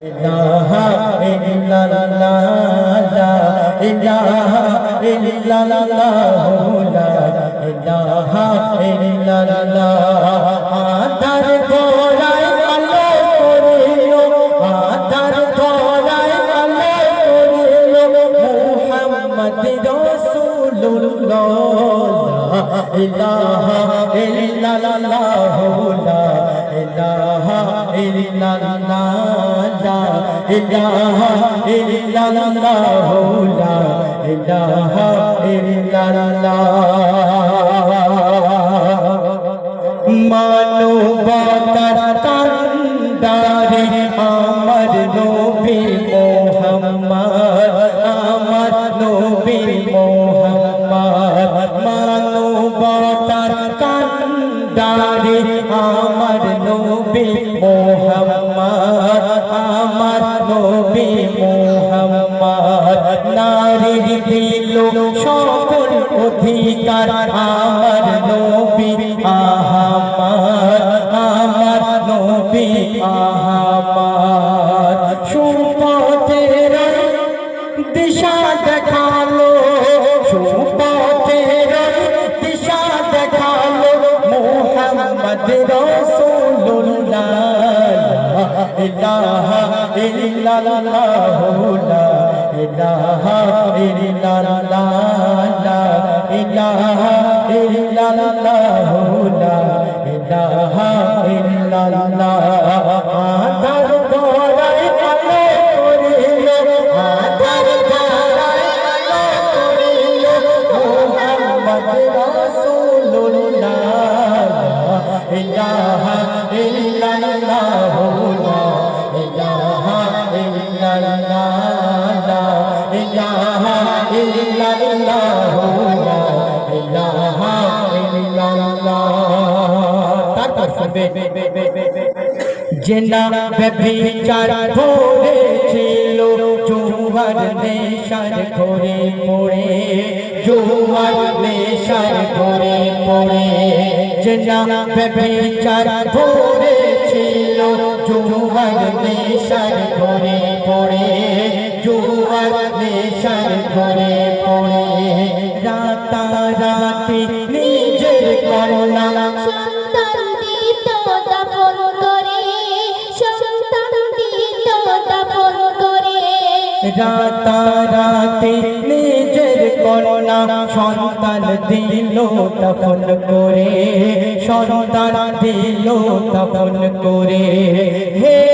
ইলাহা ইল্লাল্লাহ লা ইলাহা ইল্লাল্লাহ লা ইলাহা ইল্লাল্লাহ আধার ধরায় আলো করিলো আধার ধরায় আলো করিলো মুহাম্মদ রাসূলুল্লাহ লা ইলাহা ইল্লাল্লাহ লা ইলাহা ইল্লাল্লাহ লা ইলাহা ইল্লাল্লাহ লা ইলাহা ইল্লাল্লাহ মানবতার কান্ডারে আমার নবী মুহাম্মদ আমার নবী মুহাম্মদ মানবতার কান্ডারে আমার নবী মুহাম্মদ আমার নবী মুহাম্মদ নারীর দিল সকল অধিকার আমার নবী আহমদ আমার নবী আহমদ সুপথের দিশা দেখালো সুপথের দিশা দেখালো মুহাম্মদ রাসূলুল্লাহ লা ইলাহা ইল্লাল্লাহ লা ইলাহা ইল্লাল্লাহ লা ইলাহা ইল্লাল্লাহ লা ইলাহা ইল্লাল্লাহ আধার ধরায় আলো করিলো আধার ধরায় আলো করিলো মুহাম্মদ রাসূলুল্লাহ লা ইলাহা ইল্লাল্লাহ লা ইলাহা ইল্লাল্লাহ লা ইলাহা ইল্লাল্লাহ লা ইলাহা ইল্লাল্লাহ তারপর শুনবে জেনা ব্যভিচার করেছিল জুয়ার নেশার ঘরে পড়ে জুয়ার নেশার ঘরে পড়ে জেনা ব্যভিচার করেছিল জুয়ার নেশার ঘরে পড়ে জুয়ার নেশার ঘরে পড়ে রাতারাতি নিজের কন্যা সন্তান দিত দাফন করে সন্তান দিত দাফন করে রাতারাতি নিজের কন্যা সন্তান দিল দাফন করে সন্তান দিল দাফন করে হে